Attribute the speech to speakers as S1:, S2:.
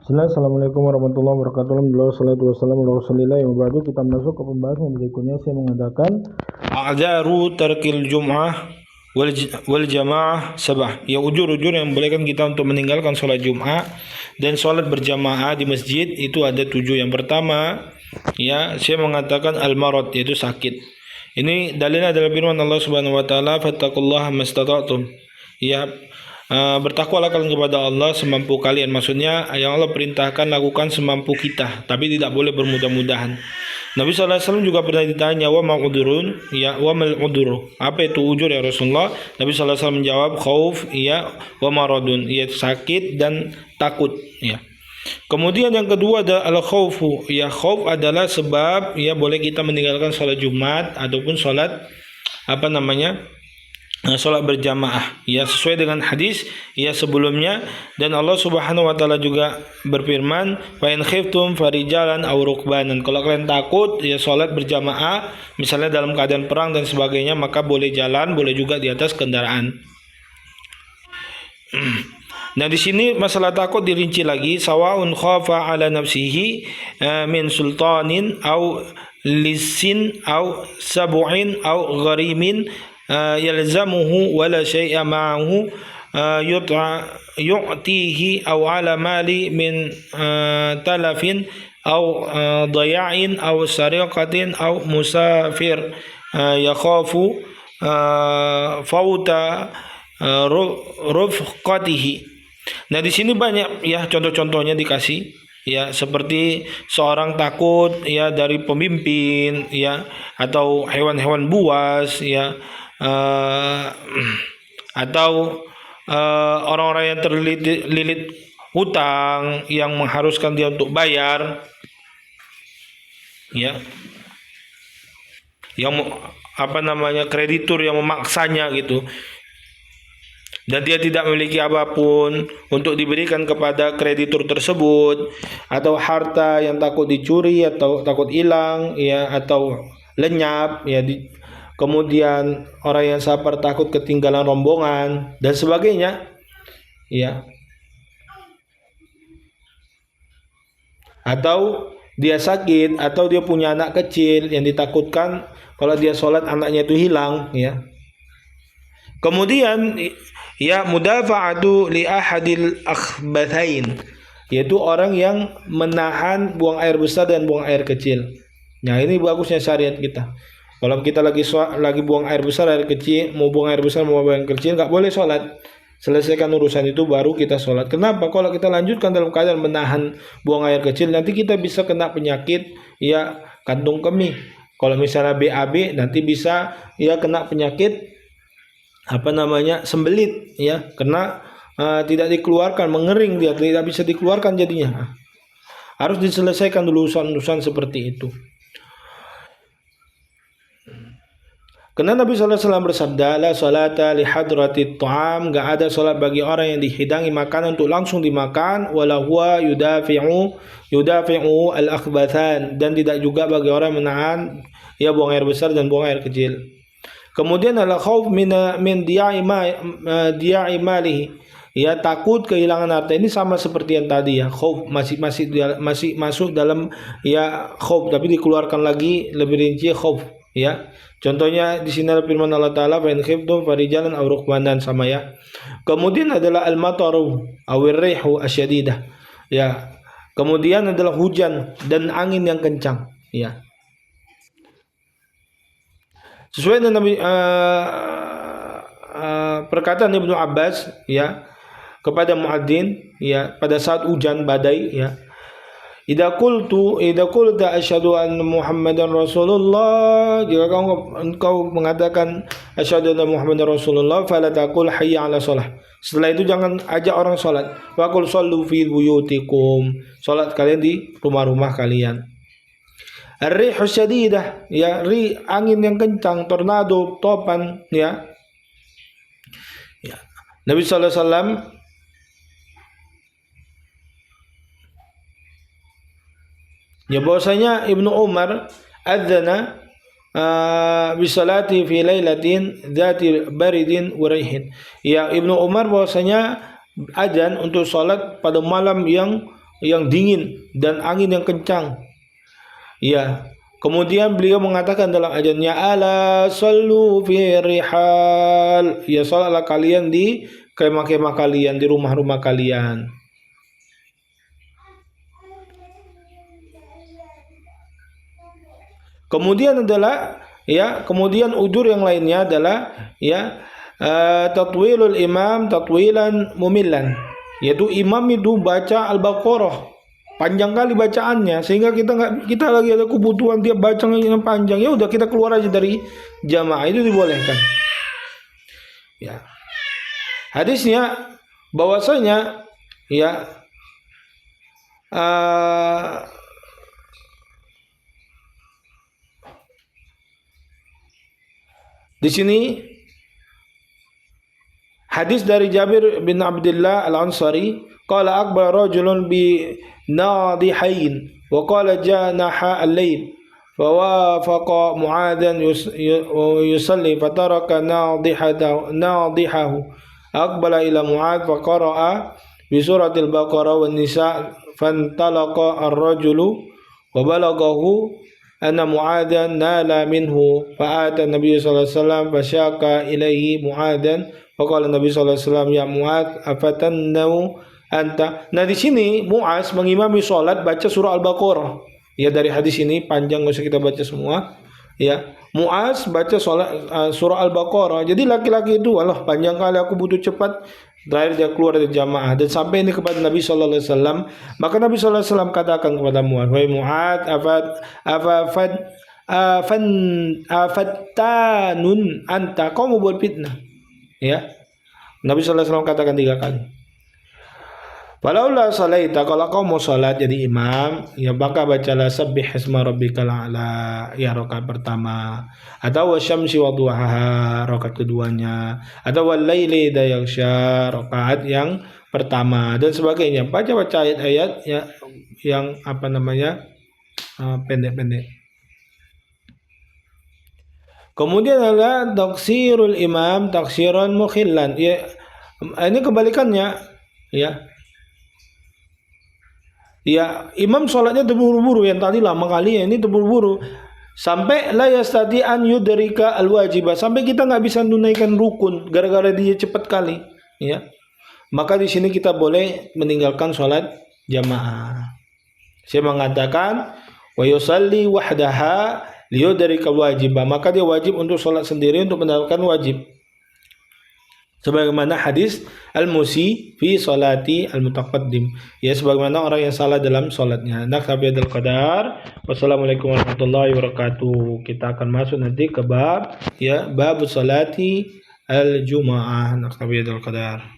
S1: Assalamualaikum warahmatullahi wabarakatuh. Alhamdulillah wassalatu wassalamu ala Rasulillah wa ba'du. Kita masuk ke pembahasan berikutnya. Saya mengatakan a'dzaru tarkil jum'ah wal jamaah sabah. Ya, ujur-ujur yang membolehkan kita untuk meninggalkan sholat Jum'ah dan sholat berjamaah di masjid itu ada 7. Yang pertama, ya, saya mengatakan al-marad, yaitu sakit. Ini dalilnya adalah firman Allah Subhanahu wa taala, fattaqullaha mastata'tum. Ya, bertakwalah kalian kepada Allah semampu kalian. Maksudnya yang Allah perintahkan lakukan semampu kita, tapi tidak boleh bermudah-mudahan. Nabi SAW juga pernah ditanya, wa ma'udurun, ya, wa mal uduru, apa itu ujur ya Rasulullah? Nabi SAW menjawab, khauf, ya, wa maradun, ya, sakit dan takut, ya. Kemudian yang kedua ada al-khaufu, ya, khauf adalah sebab, ya, boleh kita meninggalkan sholat Jumat ataupun sholat sholat berjamaah, ya, sesuai dengan hadis, ya, sebelumnya. Dan Allah Subhanahu wa taala juga berfirman, fa in khiftum farijalan aw rukbanan. Kalau kalian takut, ya, sholat berjamaah misalnya dalam keadaan perang dan sebagainya, maka boleh jalan, boleh juga di atas kendaraan. Nah, di sini masalah takut dirinci lagi, sawaun khafa ala nafsihi min sultanin au lisin au sabu'in au gharimin yalzamuhu wala syai'a ma'ahu yu'tihi au ala mali min talafin au daya'in au sariqatin au musafir yakhafu fauta rufqatihi. Nah, di sini banyak, ya, contoh-contohnya dikasih, ya, seperti seorang takut, ya, dari pemimpin, ya, atau hewan-hewan buas, ya, atau orang-orang yang terlilit hutang yang mengharuskan dia untuk bayar, ya, yang kreditur yang memaksanya gitu, dan dia tidak memiliki apapun untuk diberikan kepada kreditur tersebut, atau harta yang takut dicuri atau takut hilang, ya, atau lenyap, ya, kemudian orang yang sabar takut ketinggalan rombongan dan sebagainya, ya, atau dia sakit atau dia punya anak kecil yang ditakutkan kalau dia sholat anaknya itu hilang, ya. Kemudian, ya, mudafa'atu li ahadil akhbathain, yaitu orang yang menahan buang air besar dan buang air kecil. Nah, ini bagusnya syariat kita. Kalau kita lagi buang air besar, air kecil, mau buang air besar mau buang air kecil, nggak boleh sholat. Selesaikan urusan itu baru kita sholat. Kenapa? Kalau kita lanjutkan dalam keadaan menahan buang air kecil, nanti kita bisa kena penyakit, ya, kantung kemih. Kalau misalnya BAB, nanti bisa, ya, kena penyakit sembelit, ya, karena tidak dikeluarkan, mengering, dia tidak bisa dikeluarkan jadinya. Harus diselesaikan dulu urusan seperti itu. Karena Nabi SAW bersabda, la salata li hadratit ta'am, gak ada salat bagi orang yang dihidangi makanan untuk langsung dimakan, wala huwa yudafi'u al-akhbathan, dan tidak juga bagi orang menahan, ya, buang air besar dan buang air kecil. Kemudian adalah khauf min diya'i malihi, ya, takut kehilangan harta. Ini sama seperti yang tadi, ya, khauf masih masuk dalam, ya, khauf, tapi dikeluarkan lagi lebih rinci khauf, ya. Contohnya di sini firman Allah Taala, fa in khiftum farijalan aw rukbanan, sama, ya. Kemudian adalah al-mataru awir rihu asyadidah, ya. Kemudian adalah hujan dan angin yang kencang, ya. Sesuai dengan perkataan Ibnu Abbas, ya, kepada muadzin, ya, pada saat hujan badai, ya, idza qulta asyhadu anna Muhammadan Rasulullah, jika engkau mengatakan asyhadu anna Muhammadan Rasulullah, fala taqul hayya 'ala shalah. Setelah itu jangan ajak orang salat. Wa qul shallu fi buyutikum, salat kalian di rumah-rumah kalian. Ar-rihu syadidah, ya, angin yang kencang, tornado, topan, ya. Ya. Nabi sallallahu alaihi wasallam, ya, bahwasanya Ibnu Umar adzana bisalati fi lailatin dzati baridin wa rihin. Ya, Ibnu Umar bahwasanya adzan untuk salat pada malam yang yang dingin dan angin yang kencang. Ya. Kemudian beliau mengatakan dalam ajannya, ala sallu fi rihal. Ya, salatlah kalian di kemah-kemah kalian, di rumah-rumah kalian. Kemudian adalah kemudian udur yang lainnya adalah tatwilul imam tatwilan mumillan, yaitu imam itu baca Al-Baqarah panjang kali bacaannya sehingga kita lagi ada kebutuhan dia baca yang panjang, ya udah kita keluar aja dari jamaah, itu dibolehkan. Ya. Hadisnya bahwasanya di sini hadis dari Jabir bin Abdullah Al-Ansari, qala akbar rajulun bi nadihain wa qala janaha al-lail fawafaqa Mu'adhan yusalli fataraka nadihahu aqbala ila Mu'adh faqara'a bi suratil Baqarah wan Nisa fantalaqa ar-rajulu wa balagahu anna Mu'adhan nala minhu fa'ata Nabi sallallahu alaihi wasallam fasyaka ilaihi Mu'adhan faqala Nabi sallallahu alaihi wasallam ya Mu'adh afatannau anta. Nah, di sini Mu'adh mengimami salat baca surah Al-Baqarah. Ya, dari hadis ini panjang, enggak usah kita baca semua. Ya, Mu'adh baca surah Al-Baqarah. Jadi laki-laki itu, Allah panjang kali aku butuh cepat. Terakhir dia keluar dari jamaah dan sampai ini kepada Nabi sallallahu alaihi wasallam. Maka Nabi sallallahu alaihi wasallam katakan kepada Mu'adh, "Wahai Mu'adh, afattanun anta, kau mau buat fitnah?" Ya. Nabi sallallahu alaihi wasallam katakan 3 kali. Falaula salaita, kalau kau mau salat jadi imam, ya maka bacalah sabbih isma rabbikal a'la, ya rakaat pertama, atau wasyamsi wa duhaha rakaat keduanya, atau wal laili idza yaghsha rakaat yang pertama dan sebagainya. Baca-baca ayat-ayat yang pendek-pendek. Kemudian adalah taksirul imam taksiran mukhillan. Ya, ini kebalikannya, ya. Ya, imam sholatnya terburu-buru, yang tadi lama kali, ya ini terburu-buru sampai la yastati an yudrika al-wajibah, sampai kita nggak bisa menunaikan rukun gara-gara dia cepat kali, ya. Maka di sini kita boleh meninggalkan sholat jamaah. Saya mengatakan wa yusalli wahdaha liyudrika al-wajibah, maka dia wajib untuk sholat sendiri untuk mendapatkan wajib. Sebagaimana hadis al-musi fi salati al-mutaqaddim, ya sebagaimana orang yang salah dalam salatnya. Naktabi hadzal qadar. Wassalamualaikum warahmatullahi wabarakatuh. Kita akan masuk nanti ke bab salati al-jumu'ah. Naktabi hadzal qadar.